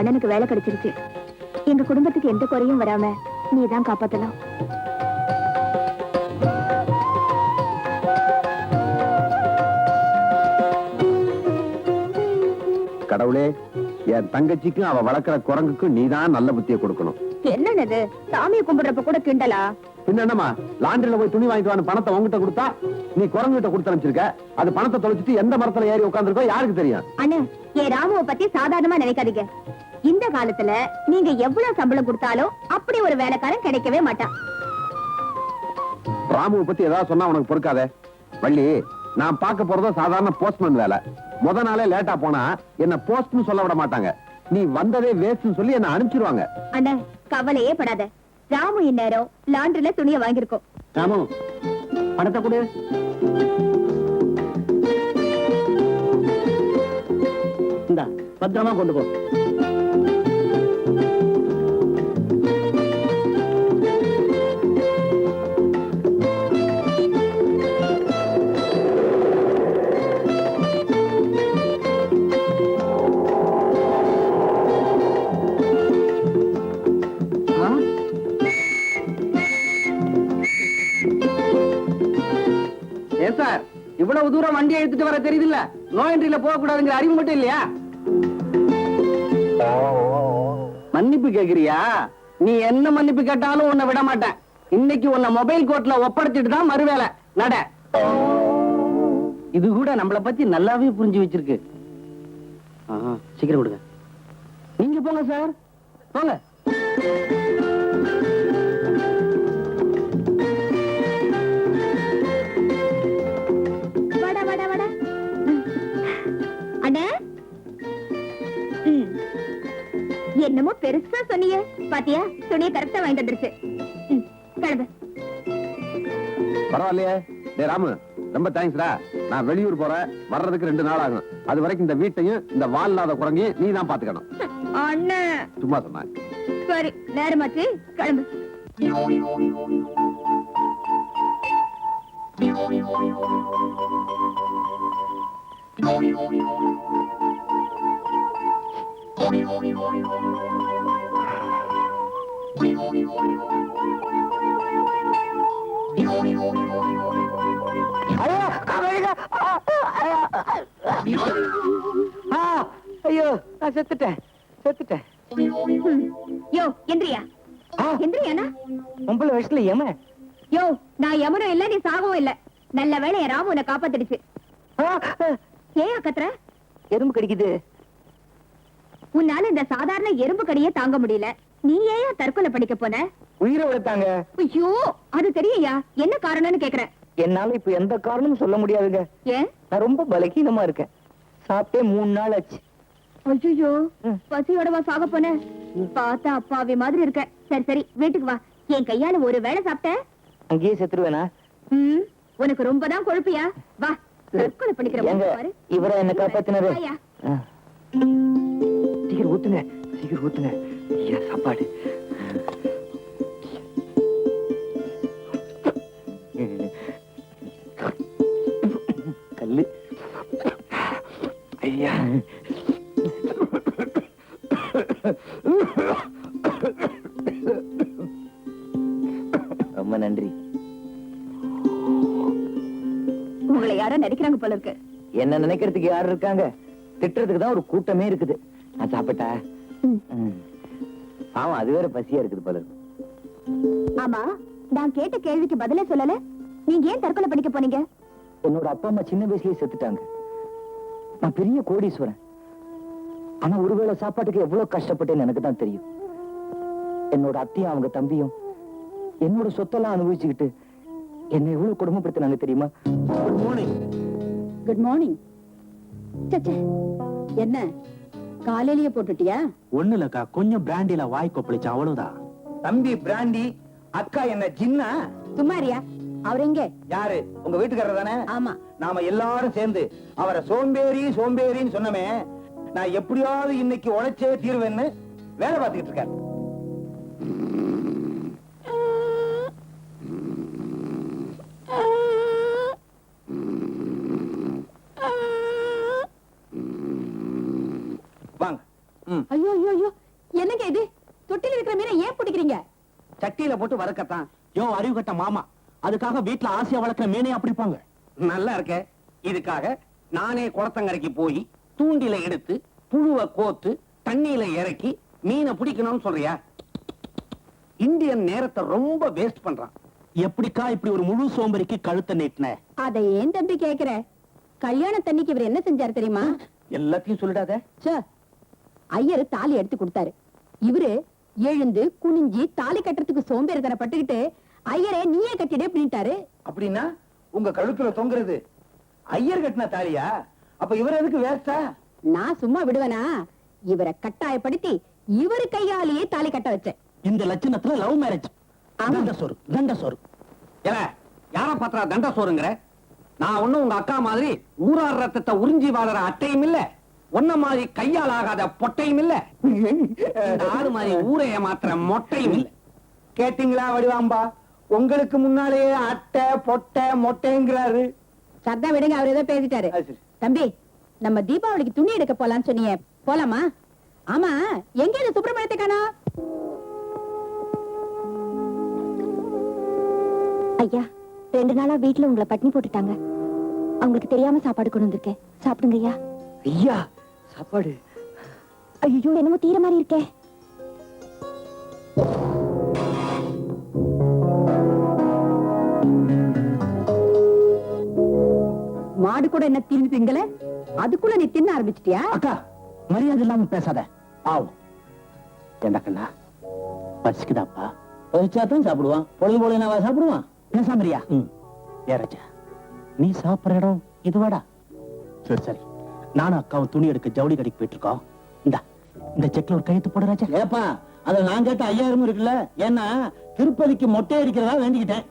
அண்ணனுக்கு வேலை கிடைச்சிருச்சு. எங்க குடும்பத்துக்கு எந்த குறையும் வராம நீதான் காப்பாத்தலாம். கடவுளே, என் தங்கச்சிக்கும் அவ வளர்க்கிற குரங்குக்கும் நீதான் நல்ல புத்தியை கொடுக்கணும். என்னது சாமியை கும்பிடுறப்ப கூட கிண்டலா? பின்ன என்னமா, லாண்டரியில போய் துணி வாங்கிட்டு வந்து பணத்தை உங்ககிட்ட கொடுத்தா நீ குரங்கு கிட்ட கொடுத்து அனுப்பிச்சிருக்க. அது பணத்தை தொலைச்சிட்டு எந்த மரத்துல ஏறி உட்காந்துருக்கோ யாருக்கு தெரியும்? அண்ணே, என் ராமுவை பத்தி சாதாரணமா நினைக்காதீங்க. இந்த காலத்துல நீங்க எவ்வளவு சம்பளம் கொடுத்தாலும் அப்படி ஒரு வேலைக்காரன் கிடைக்கவே மாட்டான். ராமுவை பத்தி ஏதாவது சொன்னா உனக்கு பொறுக்காதே. வள்ளி, நான் பார்க்க போறதோ சாதாரண போஸ்ட்மேன் வேலை. முத நாளே லேட்டா போனா என்ன போஸ்ட்னு சொல்ல விட மாட்டாங்க. நீ வந்ததே வேஸ்ட்னு சொல்லி என்ன அனுப்பிச்சிருவாங்க. அண்ணே, கவலையே படாத. ராமு இந்நேரம் லாண்டரில துணியை வாங்கியிருக்கோம். ராமு, பணத்தை கொடு. இந்தா, பத்திரமா கொண்டு போ. சார், இவ்வளவு தூரம் வண்டி எடுத்துட்டு வர தெரியுது இல்ல? நோ என்ட்ரில போக கூடாதுங்கிற அறிவு மட்டும் இல்லையா? மன்னிப்பு கேக்குறியா? நீ என்ன மன்னிப்பு கேட்டாலும் உன்னை விட மாட்டேன். இன்னைக்கு உன்னை மொபைல் கோர்ட்ல ஒப்படைச்சிட்டு தான் மறுவேலை. நட. இது கூட நம்மளை பத்தி நல்லாவே புரிஞ்சு வச்சிருக்கு. சீக்கிரம் கொடுங்க. நீங்க போங்க சார், போங்க. என்னமோ பெருசா சொன்னீங்க பாத்தியா? துணியை கரெக்டா வாங்கிட்டு வந்துருச்சு. கிளம்பு. பரவாயில்லையே. டேய் ராமு, ரொம்ப தேங்க்ஸ்டா. நான் வெளியூர் போறேன், வர்றதுக்கு 2 நாள் ஆகும். அது வரைக்கும் இந்த வீட்டையும் இந்த வால் இல்லாத குரங்கையும் நீ தான் பாத்துக்கணும். அண்ணா சும்மா சொன்னேன். சரி, நேரமாச்சு, கிளம்பு. ஐயோ, நான் செத்துட்டேன். யோ, எந்திரியா. எந்திரியானா? 9 வயசுல ஏமா? யோ, நான் யமனும் இல்ல, நீ சாகவும் இல்ல. நல்ல வேளை என் ராமு உன்னை காப்பாத்திடுச்சு. ஏன் கத்துற? எறும்பு கடிக்குது. உன்னால இந்த சாதாரண எறும்பு கடியே தாங்க முடியல. நீ ஏன் தற்கொலை படிக்க போன? உயிரை விழுத்தாங்க. ஐயோ, அது தெரியா? என்ன காரணம்னு கேக்குறேன். என்னால இப்ப எந்த காரணமும் சொல்ல முடியாதுங்க. ஏன்? நான் ரொம்ப பலகீனமா இருக்கேன். சாப்பிட்டே 3 நாள் ஆச்சு. ஐயோ, பசியோடவா சாக போன? பார்த்தா அப்பாவி மாதிரி இருக்க. சரி சரி, வீட்டுக்கு வா. என் கையால ஒரு வேளை சாப்பிட்ட அங்கேயே செத்துருவேனா? உனக்கு ரொம்ப தான் கொழுப்பியா? வா, தற்கொலை பண்ணிக்கிற. இவரை என்ன காப்பாத்தினாரு. சீக்கிரம் ஊத்துங்க, சீக்கிரம் ஊத்துங்க. ஐயா, சாப்பாடு. கல்லு. ஐயா, ரொம்ப நன்றி. உங்களை யாரோ நினைக்கிறாங்க போல இருக்கு. என்ன நினைக்கிறதுக்கு யாரு இருக்காங்க? திட்டுறதுக்கு தான் ஒரு கூட்டமே இருக்குது. நான் சாப்பிட்டா ஆமா, அது வேற பசியா இருக்குது போல இருக்கு. ஆமா, நான் கேட்ட கேள்விக்கு பதிலே சொல்லல. நீங்க ஏன் தற்கொலை பண்ணிக்க போனீங்க? என்னோட அப்பா அம்மா சின்ன வயசுலயே செத்துட்டாங்க. நான் பெரிய கோடீஸ்வரன். ஆனா ஒருவேளை சாப்பாட்டுக்கு எவ்வளவு கஷ்டப்பட்டேன்னு எனக்கு தான் தெரியும். என்னோட அத்தையும் அவங்க தம்பியும் என்னோட சொத்தெல்லாம் அனுபவிச்சுக்கிட்டு என்ன எவ்வளவு குடும்பப்படுத்தினாங்க தெரியுமா? Good morning. Good morning. என்ன காலையிலேயே போட்டுட்டியா? ஒண்ணு இல்லக்கா, கொஞ்சம் பிராண்டில வாய் கொப்பளிச்சு, அவ்வளவுதான். தம்பி பிராண்டி, அக்கா என்ன ஜின்னா? சும்மாரியா? அவர் எங்க? யாரு? உங்க வீட்டுக்காரர் தானே? ஆமா. நாம எல்லாரும் சேர்ந்து அவரை சோம்பேறி சோம்பேறின்னு சொன்னமே, நான் எப்படியாவது இன்னைக்கு உழைச்சே தீர்வேன்னு வேலை பார்த்துக்கிட்டு இருக்காரு. வாங்க. ஐயோ ஐயோ ஐயோ என்னங்க இது தொட்டில இருக்கிற மீனை ஏன் பிடிக்கிறீங்க? சட்டியில போட்டு வறுக்கத்தான். யோ அறிவு கட்ட மாமா, அதுக்காக வீட்டுல ஆசையா வளர்க்கிற மீனையா பிடிப்பாங்க? நல்லா இருக்க. இதுக்காக நானே குளத்தங்கரைக்கு போய் தூண்டில எடுத்து புழுவை கோத்து தண்ணியில இறக்கி மீனை பிடிக்கணும்னு சொல்றியா? இந்தியன் நேரத்தை ரொம்ப வேஸ்ட் பண்றான். எப்படிக்கா இப்படி ஒரு முழு சோம்பரிக்கு கழுத்தை நீட்டின? அதை ஏன் தம்பி கேக்குற? கல்யாண தண்ணிக்கு இவர் என்ன செஞ்சாரு தெரியுமா? எல்லாத்தையும் சொல்லிடாத. ஐயரு தாலி எடுத்து கொடுத்தாரு. இவரு எழுந்து குனிஞ்சி தாலி கட்டுறதுக்கு சோம்பேறித்தனை பட்டுக்கிட்டு ஐயரே நீயே கட்டிடே அப்படின்ட்டாரு. அப்படின்னா உங்க கழுத்துல தொங்குறது ஐயர் கட்டின தாலியா? அப்ப இவர் எதுக்கு வேஸ்டா? நான் சும்மா விடுவேனா? இவரை கட்டாயப்படுத்தி இவரு கையாலேயே தாலி கட்ட வச்சேன். இந்த லட்சணத்துல லவ் மேரேஜ். தண்ட சோறு. யார பாத்திரா தண்ட சோறுங்கிற? நான் ஒண்ணும் உங்க அக்கா மாதிரி ஊரார் ரத்தத்தை உறிஞ்சி வாழற அட்டையும் இல்ல, ஒன்ன மாதிரி கையால் ஆகாத பொட்டையும் இல்ல, ஆறு மாதிரி ஊரை ஏமாத்துற மொட்டையும் இல்ல. கேட்டீங்களா வடிவாம்பா? உங்களுக்கு முன்னாலேயே அட்டை பொட்டை மொட்டைங்கிறாரு. சத்தம் விடுங்க, அவர் ஏதோ பேசிட்டாரு. தம்பி, நம்ம தீபாவளிக்கு துணி எடுக்க போலான்னு சொன்னீங்க, போலாமா? ஆமா, எங்க இந்த சுப்பிரமணியத்தை காணோம்? ஐயா, 2 நாளா வீட்டுல உங்களை பட்டினி போட்டுட்டாங்க. அவங்களுக்கு தெரியாம சாப்பாடு கொண்டு வந்திருக்கேன், சாப்பிடுங்க ஐயா. ஐயா சாப்பாடு? ஐயோ, என்னமோ தீர மாதிரி இருக்கே. மாடு கூட என்ன தின்னு திங்கல, அதுக்குள்ள நீ தின்ன ஆரம்பிச்சிட்டியா? அக்கா, மரியாதை இல்லாம பேசாத. ஆவும் என்ன கண்ணா, பசிக்குதாப்பா? பசிச்சாதான் சாப்பிடுவான், பொழுது போல என்ன சாப்பிடுவான்? பேசாமரியா? ஏராஜா, நீ சாப்பிடுற இடம் இதுவாடா? சரி சரி, நானும் அக்காவும் துணி எடுக்க ஜவுளி கடைக்கு போயிட்டு இருக்கோம். இந்த செக்ல ஒரு கையெழுத்து போடு ராஜா. ஏப்பா, அத நான் கேட்ட 5000 இருக்குல்ல, ஏன்னா திருப்பதிக்கு மொட்டை அடிக்கிறதா வேண்டிக்கிட்டேன்.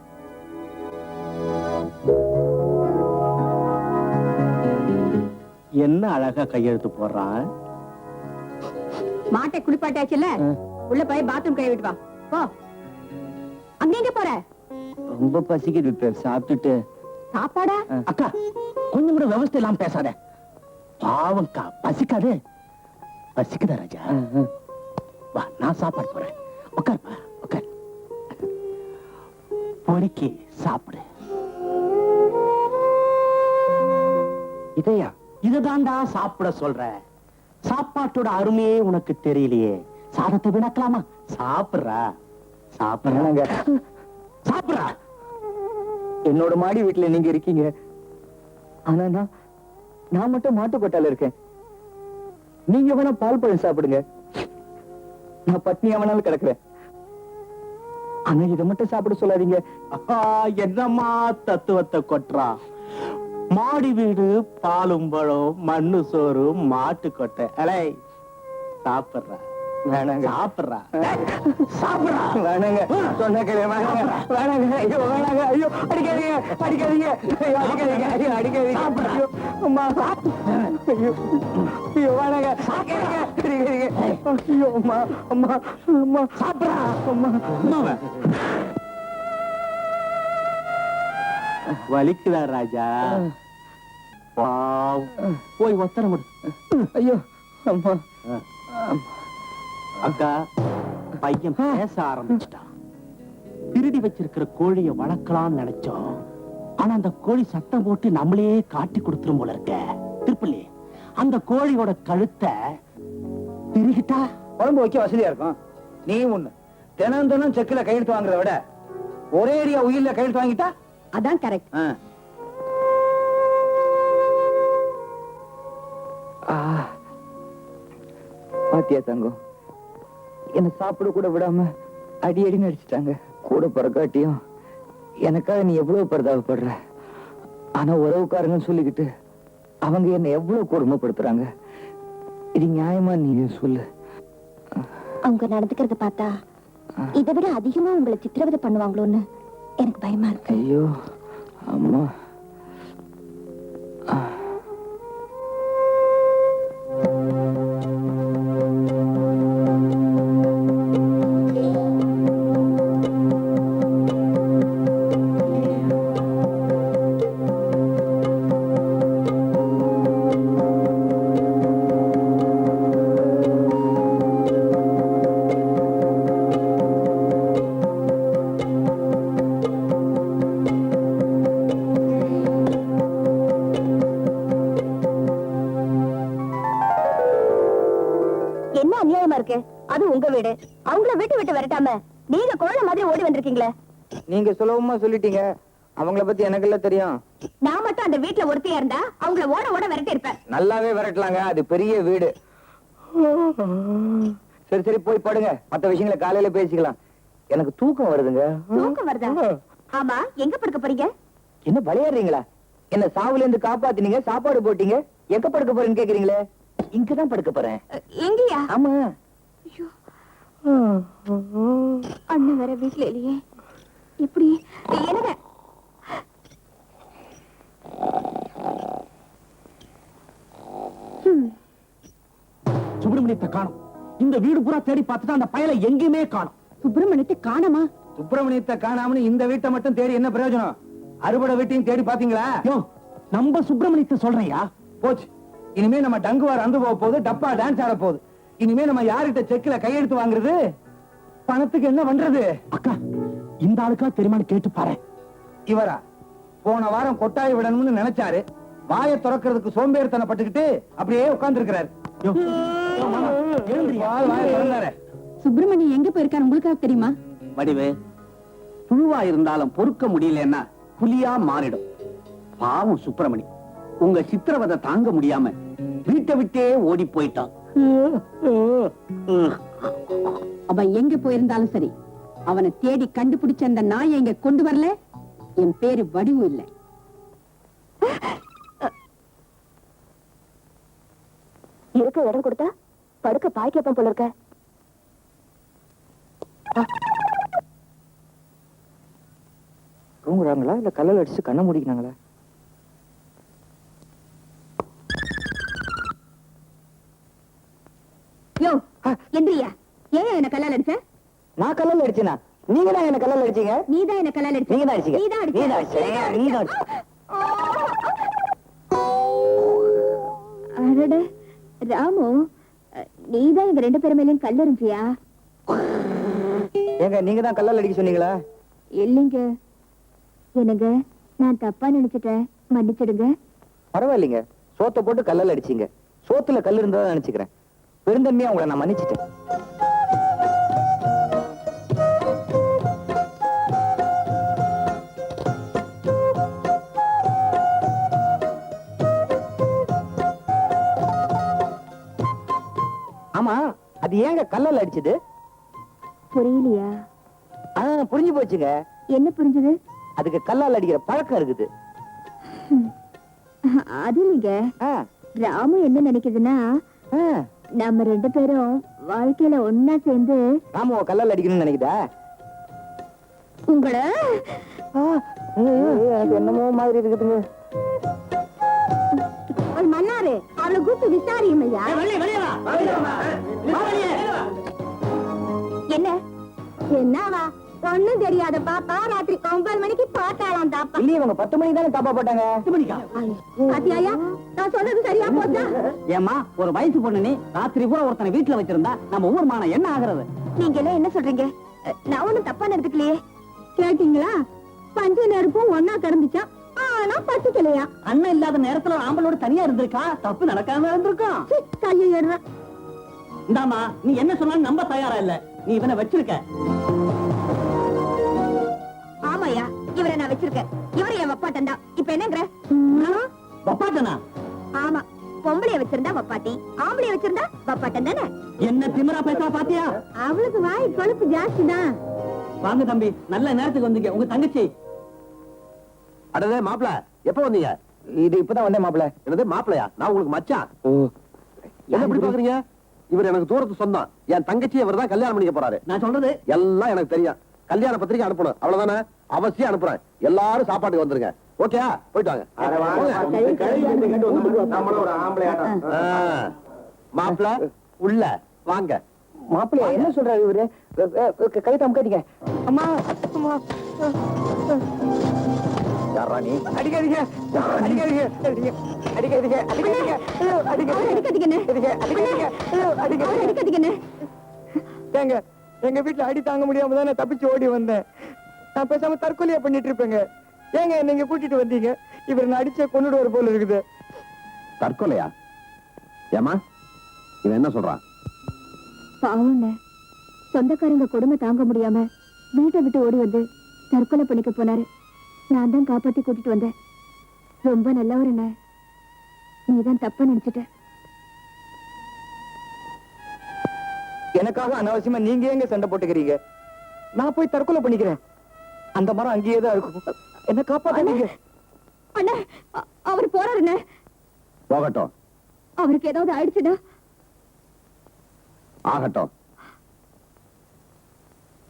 என்ன அழகா கையெழுத்து போடுறான். மாட்டை குளிப்பாட்டாச்சுல்ல, உள்ள போய் பாத்ரூம் கை விட்டு வா. போ. அங்க எங்க போற? ரொம்ப பசிக்குது, சாப்பிட்டுட்டு. சாப்பாடா? அக்கா, கொஞ்சம் கூட விவசாயம் இல்லாம பேசாத. பாவம்க்கா, பசிக்காது. பசிக்குதா ராஜா? வா, நான் சாப்பாடு போறேன். உட்காருப்பா, உட்கார். பொறுக்கி சாப்பிடு. இதையா? இதுதான்டா சாப்பிட சொல்ற. சாப்பாட்டோட அருமையே உனக்கு தெரியலையே. சாதத்தை விளக்கலாமா? சாப்பிடுறா, சாப்பிடுறாங்க, சாப்பிடுறா. என்னோட மாடி வீட்டுல நீங்க இருக்கீங்க, ஆனா நான் மட்டும் மாட்டுக்கொட்டால இருக்கேன். நீங்க வேணா பால் பழம் சாப்பிடுங்க, நான் பட்னியா வேணாலும் கிடக்குறேன். ஆனா இதை மட்டும் சாப்பிட சொல்லாதீங்க. என்னம்மா தத்துவத்தை கொட்டுறா. மாடி வீடு, பாலும் பழம், மண்ணு சோறு, மாட்டு கொட்டை. அலை சாப்பிடுறா, வேணாங்க. சாப்பிடுறா, சாப்பிடுறா. வேணாங்க, சொன்ன கேளு. வேணாங்க, வேணாங்க. ஐயோ வேணாங்க. ஐயோ அடிக்காதீங்க, அடிக்காதீங்க. ஐயோ அடிக்காதீங்க, ஐயோ அடிக்காதீங்க. ஐயோ அம்மா, ஐயோ ஐயோ வேணாங்க, அடிக்காதீங்க, அடிக்காதீங்க. ஐயோ அம்மா, அம்மா, அம்மா சாப்பிடுறா. அம்மா. அம்மாவை வலிக்குதா ராஜா? பாவம். போய் ஒத்தர முடி. ஐயோ அம்மா. அக்கா, பையன் பேச ஆரம்பிச்சிட்டான். திருடி வச்சிருக்கிற கோழிய வளர்க்கலாம்னு நினைச்சோம். ஆனா அந்த கோழி சத்தம் போட்டு நம்மளே காட்டி கொடுத்துரும் போல இருக்க. திருப்பள்ளி, அந்த கோழியோட கழுத்தை திருகிட்டா குழம்பு வைக்க வசதியா இருக்கும். நீ ஒண்ணு தினம் தினம் செக்கில கையெழுத்து வாங்குறத விட ஒரே ஏரியா உயிரில கையெழுத்து வாங்கிட்டா அதான் கரெக்ட். பாத்தியா தங்கம், என்ன சாப்பிட கூட விடாம அடி அடி நடிச்சிட்டாங்க. கூட பிறக்காட்டியும் எனக்காக நீ எவ்வளவு பரிதாபப்படுற. ஆனா உறவுக்காரங்கன்னு சொல்லிக்கிட்டு அவங்க என்ன எவ்வளவு கொடுமைப்படுத்துறாங்க. இது நியாயமா நீ சொல்லு. அவங்க நடந்துக்கிறத பார்த்தா இதை விட அதிகமா உங்களை சித்திரவதை பண்ணுவாங்களோன்னு எனக்கு பயமா இருக்கு. ஐயோ அம்மா. அது உங்க வீடு. அவங்கள வீட்டு விட்டு விரட்டாம நீங்க கோழ மாதிரி ஓடி வந்திருக்கீங்களே. நீங்க சுலபமா சொல்லிட்டீங்க. அவங்கள பத்தி எனக்கு எல்லாம் தெரியும். நான் மட்டும் அந்த வீட்டுல ஒருத்தியா இருந்தா அவங்கள ஓட ஓட விரட்டி இருப்பேன். நல்லாவே விரட்டலாங்க, அது பெரிய வீடு. சரி சரி போய் படுங்க, மத்த விஷயங்களை காலையில பேசிக்கலாம். எனக்கு தூக்கம் வருதுங்க. தூக்கம் வருதா? ஆமா, எங்க படுக்க போறீங்க? என்ன விளையாடுறீங்களா? என்ன சாவுல இருந்து காப்பாத்தினீங்க, சாப்பாடு போட்டீங்க, எங்க படுக்க போறேன்னு கேக்குறீங்களே? இங்கதான் படுக்க போறேன். எங்கயா? ஆமா. அண்ணன் வேற வீட்டுல இல்லையே, இப்படி என்னங்க? சுப்பிரமணியத்தை காணும். இந்த வீடு பூரா தேடி பார்த்துட்டு அந்த பயலை எங்கேயுமே காணும். சுப்பிரமணியத்தை காணமா? சுப்பிரமணியத்தை காணாமனு இந்த வீட்டை மட்டும் தேடி என்ன பிரயோஜனம்? அறுபடை வீட்டையும் தேடி பாத்தீங்களா? யோ, நம்ம சுப்பிரமணியத்தை சொல்றியா? போச்சு. இனிமே நம்ம டங்குவார் அந்து போக போகுது, டப்பா டான்ஸ் ஆட போகுது. இனிமே நம்ம யார்கிட்ட செக்ல கையெழுத்து வாங்குறது? பணத்துக்கு என்ன பண்றது? அக்கா, இந்த ஆளுக்கா தெரியுமான்னு கேட்டு பாரு. இவரா போன வாரம் கொட்டாய் விடணும்னு நினைச்சாரு, வாயை திறக்கிறதுக்கு சோம்பேறித்தனப்பட்டுக்கிட்டு அப்படியே உட்கார்ந்து இருக்கிறாரு. சுப்பிரமணியம் எங்க போயிருக்காரு உங்களுக்கு தெரியுமா? வடிவு புழுவா இருந்தாலும் பொறுக்க முடியலன்னா புலியா மாறிடும். பாவம் சுப்பிரமணி உங்க சித்திரவதை தாங்க முடியாம வீட்டை விட்டே ஓடி போயிட்டான். அவன் எங்க போயிருந்தாலும் சரி, அவனை தேடி கண்டுபிடிச்ச அந்த நாயை இங்க கொண்டு வரல, என் பேரு வடிவு இல்ல. இருக்க இடம் கொடுத்தா படுக்க பாய் கேப்பம் போல இருக்க. தூங்குறாங்களா இல்ல கல்லல் அடிச்சு கண்ண முடிக்கிறாங்களா? யோ எந்திரியா, ஏன் என்ன கல்லால் அடிச்ச? நான் கல்லல் அடிச்சேனா? நீங்க தான் என்ன கல்லல் அடிச்சீங்க. நீதான் என்ன கல்லால் அடிச்ச. நீங்க தான் அடிச்சீங்க. நீதான் அடிச்ச. நீதான் அடிச்சீங்க. நீதான் அடிச்சீங்க. அடடே ராமு, நீதான் எங்க ரெண்டு பேரும் மேலயும் கல்லறிஞ்சியா? ஏங்க நீங்க தான் கல்லல் அடிக்க சொன்னீங்களா? இல்லைங்க. என்னங்க, நான் தப்பா நினைச்சிட்டேன், மன்னிச்சிடுங்க. பரவாயில்லைங்க, சோத்தை போட்டு கல்லல் அடிச்சீங்க. சோத்துல கல் இருந்ததா நினைச்சுக்கிறேன். பெருந்தன்மையா உங்களை நான் மன்னிச்சிட்டேன். ஆமா, அது ஏங்க கல்லல் அடிச்சது? புரியலையா? புரிஞ்சு போச்சுங்க. என்ன புரிஞ்சது? அதுக்கு கல்லால் அடிக்கிற பழக்கம் இருக்குது. அது இல்லைங்க, ராமு என்ன நினைக்குதுன்னா நம்ம ரெண்டு பேரும் வாழ்க்கையில ஒன்னா சேர்ந்து ராமுவ கல்லால் அடிக்கணும்னு நினைக்குதா? உங்களை எனக்கு என்னமோ மாதிரி இருக்குதுங்க. ஒரு மன்னாரு அவளை கூப்பிட்டு விசாரியும் ஐயா. என்ன என்னவா ஒண்ணும் தெரியாத பாப்பா ராத்திரி 9 மணிக்கு பார்த்தாலாம் தாப்பா. இல்லையே, இவங்க 10 மணிக்கு தானே தாப்பா போட்டாங்க. பாத்தியாயா, நான் சொன்னது சரியா போச்சா? ஏமா ஒரு வயசு பொண்ணு நீ ராத்திரி பூரா ஒருத்தனை வீட்டுல வச்சிருந்தா நம்ம ஊர் மானம் என்ன ஆகுறது? நீங்க எல்லாம் என்ன சொல்றீங்க? நான் ஒண்ணும் தப்பா நடந்துக்கலையே. கேட்டீங்களா? பஞ்ச நெருப்பும் ஒன்னா கிடந்துச்சா, ஆனா பத்துக்கலையா. அண்ணன் இல்லாத நேரத்துல ஆம்பளோட தனியா இருந்திருக்கா, தப்பு நடக்காம இருந்திருக்கும். கையை ஏறுற. இந்தாமா, நீ என்ன சொன்னாலும் நம்ப தயாரா இல்ல. நீ இவனை வச்சிருக்க. ஆமாயா, இவரை நான் வச்சிருக்கேன். இவரை என் வப்பாட்டன் தான். இப்ப என்னங்கிற? வப்பாட்டனா? ஆமா, பொம்பளைய வச்சிருந்தா வப்பாட்டி, ஆம்பளைய வச்சிருந்தா வப்பாட்டன் தானே. என்ன திமிரா பேசா பாத்தியா? அவளுக்கு வாய் கொழுப்பு ஜாஸ்தி தான். வாங்க தம்பி, நல்ல நேரத்துக்கு வந்தீங்க. உங்க தங்கச்சி. அடதே மாப்பிள, எப்ப வந்தீங்க? இது இப்பதான் வந்தேன் மாப்பிள. என்னது மாப்பிளையா? நான் உங்களுக்கு மச்சான். என்ன இப்படி பாக்குறீங்க? இவர் எனக்கு தூரத்து சொந்தம். என் தங்கச்சி இவர் தான் கல்யாணம் பண்ணிக்க போறாரு. நான் சொல்றது எல்லாம் எனக்கு தெரியும். கல்யாண பத்திரிக்கை அனுப்பணும், அவ்வளவுதானே? அவசியம் அனுப்புறேன். எல்லாரும் சாப்பாட்டுக்கு வந்துருங்க. ஓகேயா? போயிட்டு வாங்க. மாப்பிள உள்ள வாங்க. மாப்பிளையா என்ன சொல்றாரு இவரு? கைத்த அமுக்காதீங்க. அம்மா அம்மா. யாரா நீ? அடிக்காதீங்க அடிக்காதீங்க அடிக்காதீங்க அடிக்காதீங்க அடிக்காதீங்க அடிக்காதீங்க. ஏங்க, எங்க வீட்டுல அடி தாங்க முடியாம தான் நான் தப்பிச்சு ஓடி வந்தேன். நான் பேசாம தற்கொலையா பண்ணிட்டு இருப்பேங்க. ஏங்க நீங்க கூட்டிட்டு வந்தீங்க? இவர் நான் அடிச்ச கொன்னுடுவார் போல இருக்குது. தற்கொலையா? ஏமா இவன் என்ன சொல்றான்? பாவம்ண்ண, சொந்தக்காரங்க கொடுமை தாங்க முடியாம வீட்டை விட்டு ஓடி வந்து தற்கொலை பண்ணிக்க போனாரு. நான் தான் காப்பாத்தி கூட்டிட்டு வந்தேன். ரொம்ப நல்லவர் என்ன, நீதான் தப்ப நினைச்சிட்ட. எனக்காக அனாவசியமா நீங்க எங்க சண்டை போட்டுக்கிறீங்க? நான் போய் தற்கொலை பண்ணிக்கிறேன். அந்த மரம் அங்கேயே தான் இருக்கும். என்ன காப்பாத்துங்க அண்ணா. அவர் போறாருண்ணே. போகட்டும், அவருக்கு ஏதாவது ஆயிடுச்சுன்னா? ஆகட்டும்.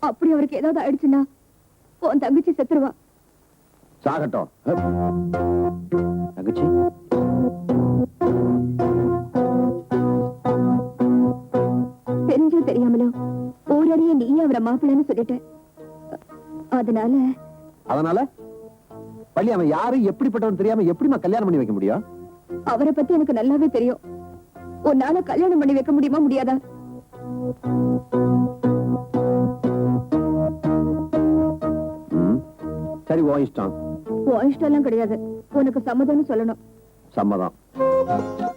அப்படி அவருக்கு ஏதாவது ஆயிடுச்சுன்னா உன் தங்கச்சி செத்துருவா. சாகட்டும். தங்கச்சி தெரிஞ்சோ தெரியாமலோ ஓரடிய நீ அவரை மாப்பிள்ளைன்னு சொல்லிட்ட. அதனால அதனால பள்ளி அவன் யாரு எப்படிப்பட்டவன் தெரியாம எப்படிமா கல்யாணம் பண்ணி வைக்க முடியும்? அவரை பத்தி எனக்கு நல்லாவே தெரியும். உன்னால கல்யாணம் பண்ணி வைக்க முடியுமா முடியாதா? சரி, உன் இஷ்டம். உன் இஷ்டம் எல்லாம் கிடையாது, உனக்கு சம்மதம்னு சொல்லணும். சம்மதம்.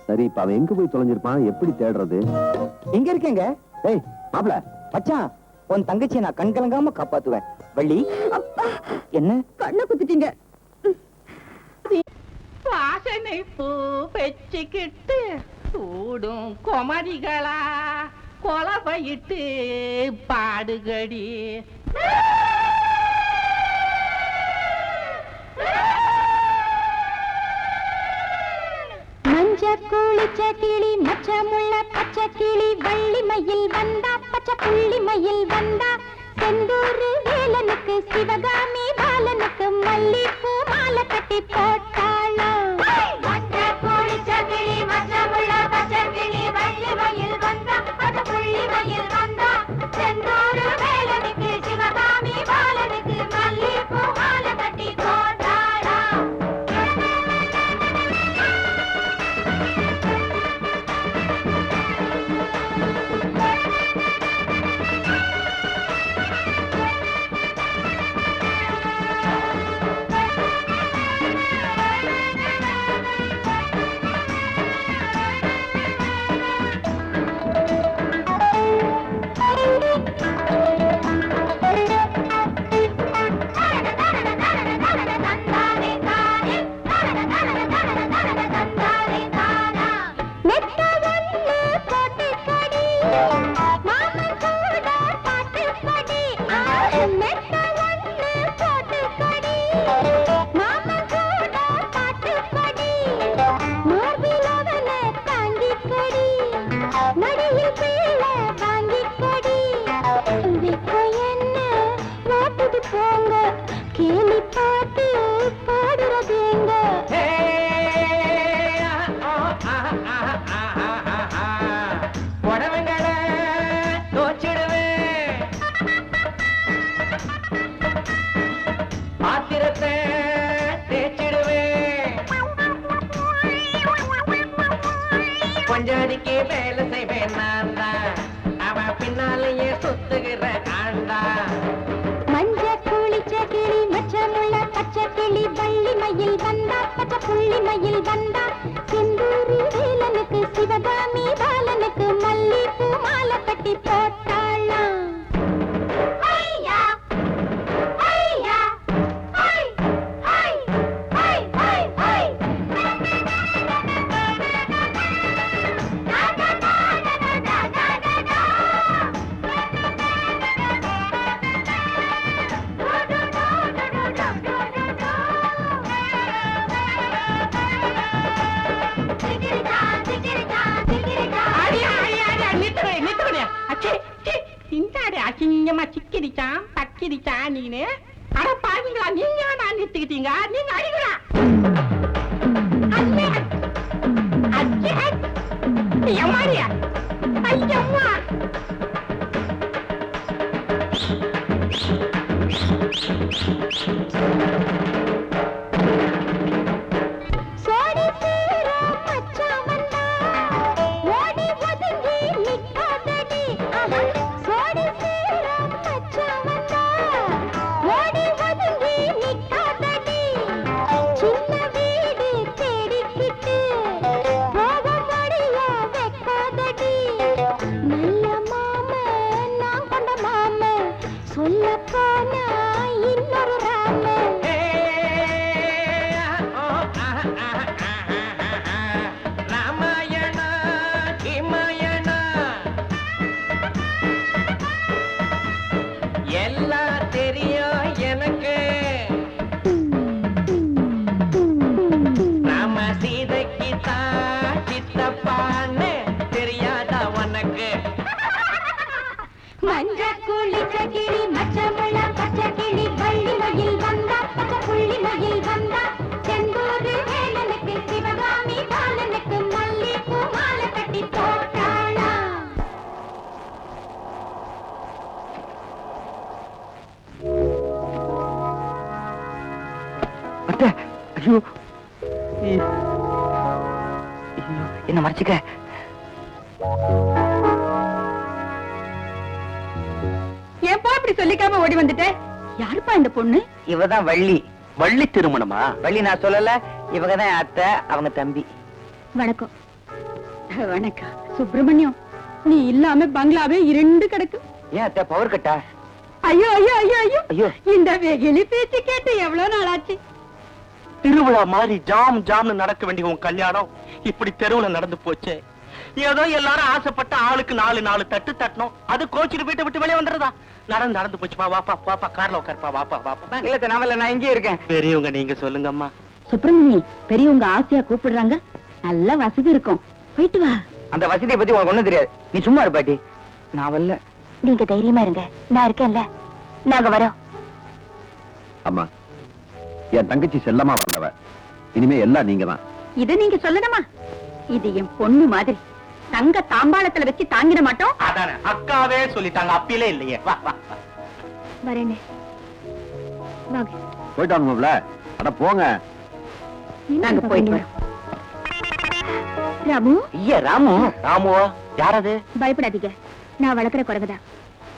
சரி, இப்ப அவன் எங்க போய் தொலைஞ்சிருப்பான்? எப்படி தேடுறது? இங்க இருக்கேங்க. ஏய் மாப்ள, மச்சான், உன் தங்கச்சியை நான் கண் கலங்காம காப்பாத்துவேன். வள்ளி, என்ன கண்ணை குத்திட்டீங்க. வாசனை பூ பெச்சுக்கிட்டு சூடும் குமரிகளா கொலவையிட்டு பாடுகடி. மஞ்ச கூளிச்ச கிளி மச்சமுள்ள பச்சை கிளி வள்ளி மயில் வந்தா பச்சை புள்ளி மயில் வந்தா செந்தூர் வேலனுக்கு சிவகாமி பாலனுக்கு மல்லிப்பூ மாலை கட்டி போட்டாளோ. மஞ்ச கூளிச்ச கிளி மச்சமுள்ள பச்சை கிளி வள்ளி மயில் வந்தா பச்சை புள்ளி மயில் வந்தா செந்தூர் வேலனுக்கு சிவகாமி பாலனுக்கு மல்லிப்பூ மாலை கட்டி போட்டாளோ. கேலி பாட்டு பாடுறது எங்க? உடவுங்களை தோச்சிடுவேன், பாத்திரத்தை தேய்ச்சிடுவேன், கொஞ்சடிக்கு வேலை செய்வேன் நான் தான், அவன் பின்னாலேயே சுத்துகிற ஆண்டா. மஞ்ச கூளிச்ச கிளி மச்சமுள்ள பச்சை கிளி வள்ளி மயில் வந்தா பச்சை புள்ளி மயில் வந்தா செந்தூரி வேலனுக்கு சிவகாமி பாலனுக்கு மல்லிப்பூ மாலை கட்டி போட்டாளா. அசிங்கமா சிக்கிரிச்சான் பக்கிரிச்சான் நீனு. அட பாருங்களா, நீங்க நான் நிறுத்திக்கிட்டீங்க, நீங்க அடிக்கிறா. எம்மாடியா ஐயம்மா. நல்ல மாமா சொல்ல போனா இன்னொரு ராம ராமாயண கிமாயண எல்லாம் தெரியும் எனக்கு. நாம சீதைக்கு தான் சித்தப்பான்னு தெரியாதா உனக்கு? மஞ்ச குளிச்ச கிளி மச்சமுள்ள பச்சை கிளி வள்ளி மயில் வந்தா பச்சை புள்ளி மயில் வந்தா செந்தூரு வேலனுக்கு சிவகாமி பாலனுக்கு மல்லிப்பூ மாலை கட்டி போட்டாளா. ஐயோ என்ன மறைச்சுக்க. ஏப்பா இப்படி சொல்லிக்காம ஓடி வந்துட்ட? யாருப்பா இந்த பொண்ணு? இவதான் வள்ளி. வள்ளி திருமணமா? வள்ளி நான் சொல்லல, இவங்கதான் என் அத்தை, அவங்க தம்பி. வணக்கம். வணக்கம் சுப்பிரமணியம். நீ இல்லாம பங்களாவே இரண்டு கிடக்கு. ஏன் அத்தை பவர் கட்டா? ஐயோ ஐயோ ஐயோ ஐயோ ஐயோ. இந்த வெகிலி பேச்சு கேட்டு எவ்வளவு நாளாச்சு. திருவிழா மாதிரி ஜாம் ஜாம்னு நடக்க வேண்டிய உன் கல்யாணம் இப்படி தெருவுல நடந்து போச்சு. ஏதோ எல்லாரும் ஆசைப்பட்ட ஆளுக்கு 4 தட்டு தட்டணும். அது கோச்சிட்டு போயிட்டு விட்டு வெளியே வந்துடுறதா? நடந்து போச்சுப்பா. வாப்பா வாப்பா, கார்ல உட்காருப்பா. வாப்பா வாப்பா. இல்ல நான் இங்கே இருக்கேன். பெரியவங்க நீங்க சொல்லுங்கம்மா. சுப்பிரமணி பெரியவங்க ஆசையா கூப்பிடுறாங்க. நல்ல வசதி இருக்கும், போயிட்டு வா. அந்த வசதியை பத்தி உனக்கு ஒண்ணும் தெரியாது. நீ சும்மா இரு பாட்டி. நான் வரல. நீங்க தைரியமா இருங்க, நான் இருக்கேன்ல. நாங்க வரோம். அம்மா, என் தங்கச்சி செல்லமா வந்தவ. இனிமே எல்லாம் நீங்க தான். இத நீங்க சொல்லணுமா? இது என் பொண்ணு மாதிரி. தங்க தாம்பாளத்துல வச்சு தாங்கிட மாட்டோம். அதானே அக்காவே சொல்லிட்டாங்க, அப்பிலே இல்லையே. வா வா. வரேன்னு வாங்க. போயிட்டு வாங்க. அட போங்க. நாங்க போயிட்டு வரோம். ராமு. ஐயா ராமு. ராமுவா? யாரது? பயப்படாதீங்க, நான் வளர்க்குற குறைவுதான்.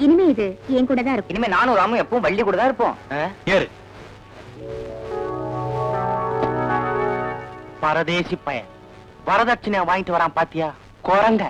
இனிமே இது என் கூட தான் இருக்கும். இனிமே நானும் ராமும் எப்பவும் வள்ளி கூட தான் இருப்போம். ஏறு. பரதேசி பையன் வரதட்சணையா வாங்கிட்டு வரான் பாத்தியா? குரங்க.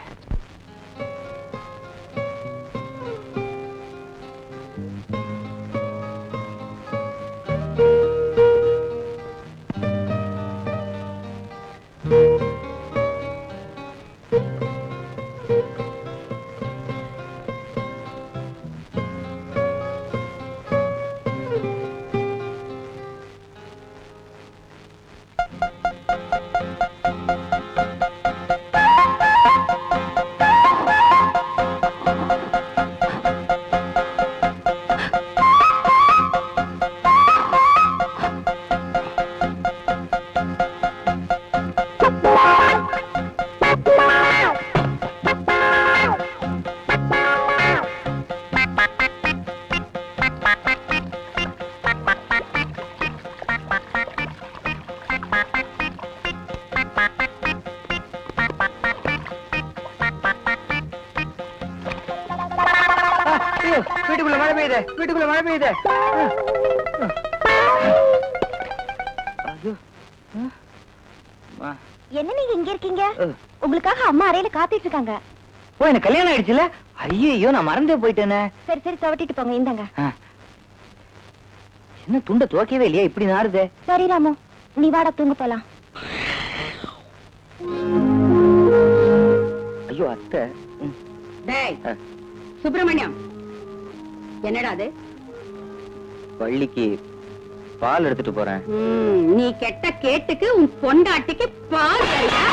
வீட்டுக்குள்ள மழை பெய்யுது. வீட்டுக்குள்ள மழை பெய்யுது. என்ன நீங்க இங்க இருக்கீங்க? உங்களுக்காக அம்மா அறையில காத்துட்டு இருக்காங்க. ஓ, எனக்கு கல்யாணம் ஆயிடுச்சுல? ஐயோ, நான் மறந்தே போயிட்டேனே. சரி சரி, துவட்டிட்டு போங்க. இந்தாங்க. என்ன துண்ட துவக்கவே இல்லையா? இப்படி நாறுதே. சரி ராமு, நீ வாடா, தூங்க போலாம். ஐயோ அத்தை. டேய் சுப்பிரமணியம், என்னடா அது? வள்ளிக்கு பால் எடுத்துட்டு போறேன். நீ கெட்ட கேட்டுக்கு உன் பொண்டாட்டிக்கு பால் தரியா?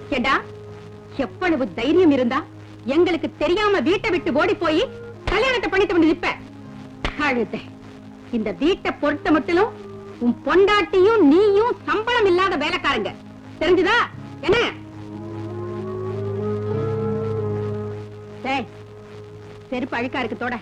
கேடா, எவ்வளவு தைரியம் இருந்தா எங்களுக்கு தெரியாம வீட்டை விட்டு ஓடி போய் கல்யாணத்தை பண்ணிட்டு வந்து நிப்ப. அழுத. இந்த வீட்டை பொறுத்த மட்டும் உன் பொண்டாட்டியும் நீயும் சம்பளம் இல்லாத வேலைக்காரங்க, தெரிஞ்சுதா? என்ன? டேய், செருப்பு அழுக்கா இருக்கு, தோட.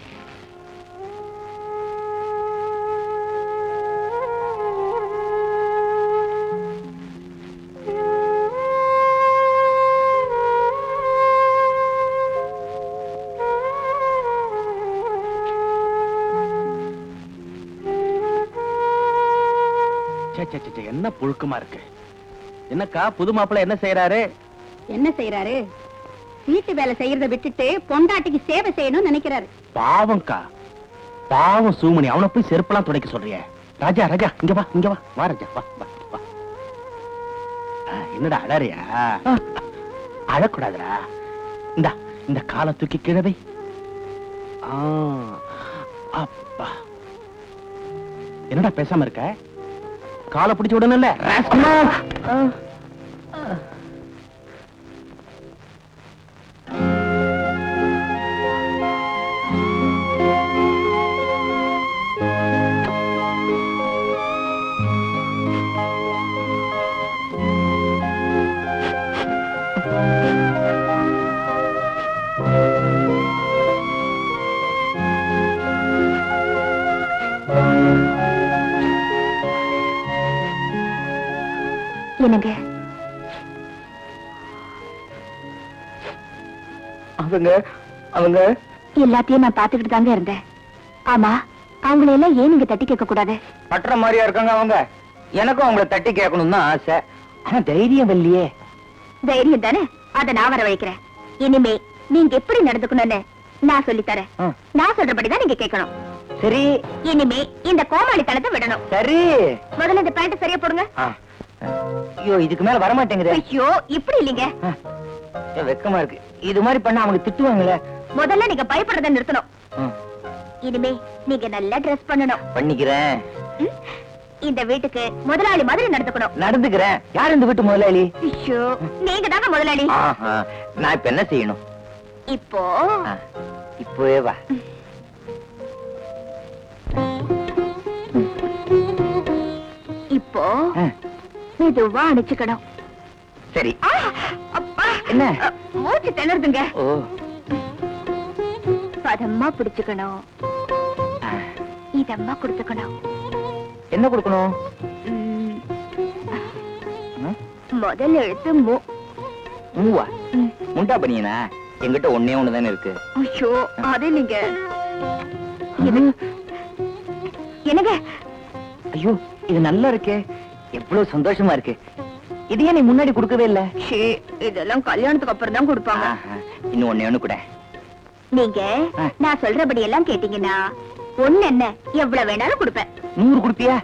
என்ன புழுக்கமா இருக்கு? என்னக்கா புது மாப்பிள்ளை என்ன செய்யறாரு? என்ன செய்யறாரு? வீட்டு வேலை செய்யறத விட்டுட்டு பொண்டாட்டிக்கு சேவை செய்யணும்னு நினைக்கிறாரு. பாவம்க்கா, பாவம் சூமணி. அவனை போய் செருப்பெல்லாம் துடைக்க சொல்றிய? ராஜா ராஜா இங்க வா, இங்க வா, வா ராஜா, வா வா வா. என்னடா அழறியா? அழக்கூடாதுடா. இந்த காலை தூக்கி கிழவை. அப்பா, என்னடா பேசாம இருக்க? காலை பிடிச்சு விடணும்ல. என்னங்க அவங்க எல்லாத்தையும் நான் பாத்துக்கிட்டு தாங்க இருந்தேன். ஆமா, அவங்களை எல்லாம் ஏன் நீங்க தட்டி கேட்க கூடாது? பற்ற மாதிரியா இருக்காங்க அவங்க. எனக்கும் அவங்கள தட்டி கேட்கணும் தான் ஆசை. ஆனா தைரியம் இல்லையே. தைரியம் தானே, அத நான் வர வைக்கிறேன். இனிமே நீங்க எப்படி நடந்துக்கணும்னு நான் சொல்லி தரேன். நான் சொல்றபடிதான் நீங்க கேட்கணும். சரி. இனிமே இந்த கோமாளித்தனத்தை விடணும். சரி. முதல்ல இந்த பேண்ட் சரியா போடுங்க. ஐயோ, இதுக்கு மேல வர மாட்டேங்குது. ஐயோ, இப்படி இல்லைங்க. வெக்கமா இருக்கு. இது மாதிரி பண்ண அவங்க திட்டுவாங்களே. முதல்ல நீங்க பயப்படுறத நிறுத்தணும். இனிமே நீங்க நல்லா ட்ரெஸ் பண்ணணும். பண்ணிக்கிறேன். இந்த வீட்டுக்கு முதலாளி மாதிரி நடந்துக்கணும். நடந்துக்கிறேன். யார் இந்த வீட்டு முதலாளி? ஐயோ, நீங்க தாங்க முதலாளி. நான் இப்ப என்ன செய்யணும்? இப்போவே வா. இப்போ மெதுவா அணைச்சுக்கணும். சரி. அப்பா, என்ன? மூச்சு திணறுதுங்க. ஓ, பதமா பிடிச்சுக்கணும். இதம்மா கொடுத்துக்கணும். என்ன கொடுக்கணும்? முதல் எழுத்து மூ. மூவா? முண்டா பண்ணியனா? என்கிட்ட ஒன்னே ஒண்ணுதானே இருக்கு. ஐயோ, அது நீங்க என்னங்க? ஐயோ, இது நல்லா இருக்கே. எவ்வளவு சந்தோஷமா இருக்கு. இது ஏன் நீ முன்னாடி கொடுக்கவே இல்ல? இதெல்லாம் கல்யாணத்துக்கு அப்புறம் தான் கொடுப்பாங்க. இன்னும் ஒண்ணு கூட. நீங்க நான் சொல்றபடி எல்லாம் கேட்டீங்கன்னா ஒண்ணு என்ன எவ்வளவு வேணாலும் கொடுப்பேன். 100 கொடுப்பியா?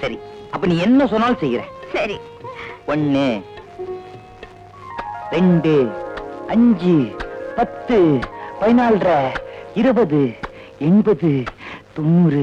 சரி, அப்ப நீ என்ன சொன்னாலும் செய்யறேன். சரி. 1 2 5 10 14 20 80 100